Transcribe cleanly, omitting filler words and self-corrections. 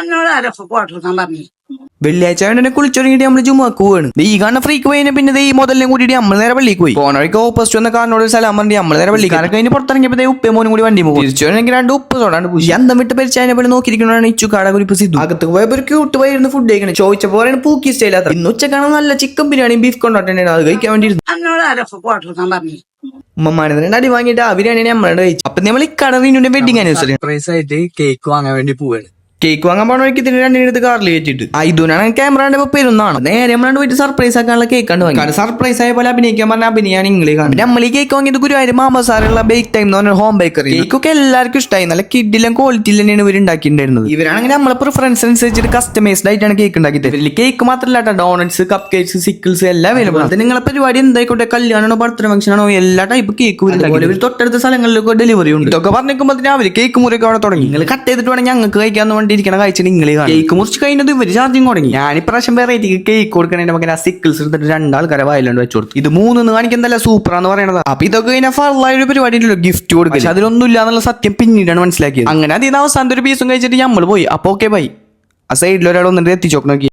എന്നോട് ആരൊക്കെ പോട്ടെന്ന് പറഞ്ഞു. വെള്ളിയാഴ്ച വേണ്ടി കുളിച്ചൊരുങ്ങിട്ട് നമ്മള് ജുമാക്ക് പോവാണ്. ഈ കാണുന്ന ഫ്രീക്ക് പോയി പിന്നെ ഈ മുതലിനെ കൂട്ടിയിട്ട് നമ്മൾ നേരെ പള്ളിക്ക് പോയി. പോണ വഴിക്ക് ഓപ്പോസിറ്റ് വന്ന കാറിനോട് സലാം പറഞ്ഞ് നമ്മൾ നേരെ പള്ളിക്ക് കഴിഞ്ഞ് പുറത്തിറങ്ങിയപ്പോ ഉപ്പേമോനും കൂടി വണ്ടി പോകും. തിരിച്ചു രണ്ട് ഉപ്പ് സോടാണ്ട് പൂശി അന്തം വിട്ട് പരിച്ചതിനെ പോലെ നോക്കിയിരിക്കണതാണ് ഇച്ചു കാട കുരിപ്പ് സിദ്ധു. അകത്ത് പോയപ്പോ ഒരു ക്യൂട്ട് പോയിരുന്നു ഫുഡ് കഴിക്കണം. ചോദിച്ചപ്പോ പറയുന്നത് പൂക്കി സ്റ്റൈലാത്ത. ഇന്ന് ഉച്ചക്കാണ് നല്ല ചിക്കൻ ബിരിയാണി ബീഫ് കൊണ്ടാട്ടുണ്ട് അത് കഴിക്കാൻ വേണ്ടി. എന്നോട് ആരൊക്കെ പോട്ടെന്ന് പറഞ്ഞു. ഉമ്മമാനെ അടി വാങ്ങിയിട്ട് ആ ബിരിയാണി നമ്മളോട് കഴിച്ചു. അപ്പൊ നമ്മൾ ഈ കടറിന്റെ വെഡിങ് ആനിവേഴ്സറി സർപ്രൈസ് ആയിട്ട് കേക്ക് വാങ്ങാൻ വേണ്ടി പോവാണ്. കേക്ക് വാങ്ങാൻ പോണ വഴിക്ക് ഇതിന് രണ്ടിനടുത്ത് കാറിൽ വെച്ചിട്ട് ഇതുനാണ് ക്യാമറയുടെ പേരൊന്നാണ്. നേരെ നമ്മളാണ്ട് പോയിട്ട് സർപ്രൈസ് ആക്കാനുള്ള കേക്ക് കണ്ടു വാങ്ങി. സർപ്രൈസ് ആയ പോലെ അഭിനയിക്കാൻ പറഞ്ഞ അഭിനയാണ് ഇംഗ്ലീ കാണും. നമ്മൾ ഈ കേക്ക് വാങ്ങിയത് ഗുരുവായൂർ മാമസാറുള്ള ബേക്ക് ടൈം എന്ന് പറഞ്ഞ ഹോം ബേക്കറി. കേക്കൊക്കെ എല്ലാവർക്കും ഇഷ്ടമായി. നല്ല കിഡിലും ക്വാളിറ്റിയിൽ തന്നെയാണ് ഇവർ ഉണ്ടാക്കിയിട്ടുണ്ടായിരുന്നത്. ഇവരാണെങ്കിൽ നമ്മളെ പ്രിഫറൻസ് അനുസരിച്ചിട്ട് കസ്റ്റമൈസ്ഡ് ആയിട്ടാണ് കേക്ക് ഉണ്ടാക്കിയിട്ട്. ഇതിൽ കേക്ക് മാത്രമല്ല ഡോണറ്റ്സ്, കപ്പ് കേക്ക്സ്, സിക്കിൾസ് എല്ലാം അവൈലബിൾ ആണ്. നിങ്ങളെ പരിപാടി എന്തായിക്കോട്ടെ, കല്യാണമാണോ ബർത്ത്ഡേ ഫംഗ്ഷൻ ആണോ, എല്ലാ ടൈപ്പ് കേക്ക് ഇവർ തൊട്ടടുത്ത സ്ഥലങ്ങളിലൊക്കെ ഡെലിവറി ഉണ്ട്. ഇതൊക്കെ പറഞ്ഞിരിക്കുമ്പോൾ അവർ കേക്ക് മുറിയൊക്കെ അവിടെ തുടങ്ങി. നിങ്ങൾ കട്ട് ചെയ്തിട്ട് വേണം ഞങ്ങൾക്ക് കഴിക്കാന്ന് വേണ്ടിയിരിക്കണ കഴിച്ചിട്ട് കേക്ക് മുറിച്ച് കഴിഞ്ഞത് ഇവര് ചാർജിങ് തുടങ്ങി. ഞാനിപ്രാവശ്യം വെറൈറ്റി കേക്ക് കൊടുക്കണേ നമുക്ക് സിക്കിൾസ് എടുത്തിട്ട് രണ്ടാൾക്കാരെ വായിലുണ്ട് വെച്ചു കൊടുത്തു. ഇത് മൂന്ന് കാണിക്കുന്നല്ല സൂപ്പറാന്ന് പറയണത്. അപ്പൊ ഇതൊക്കെ കഴിഞ്ഞാൽ ഫള്ളായൊരു പരിപാടി ഗിഫ്റ്റ് കൊടുക്കുക. പക്ഷെ അതിലൊന്നും ഇല്ല എന്നുള്ള സത്യം പിന്നീടാണ് മനസ്സിലാക്കിയത്. അങ്ങനെ അതിന് അവസാനത്തെ ഒരു പീസും കഴിച്ചിട്ട് നമ്മൾ പോയി. അപ്പൊ ഓക്കെ ബൈ. ആ സൈഡിൽ ഒരാൾ വന്നിട്ട് എത്തിച്ചോക്ക് നോക്കി.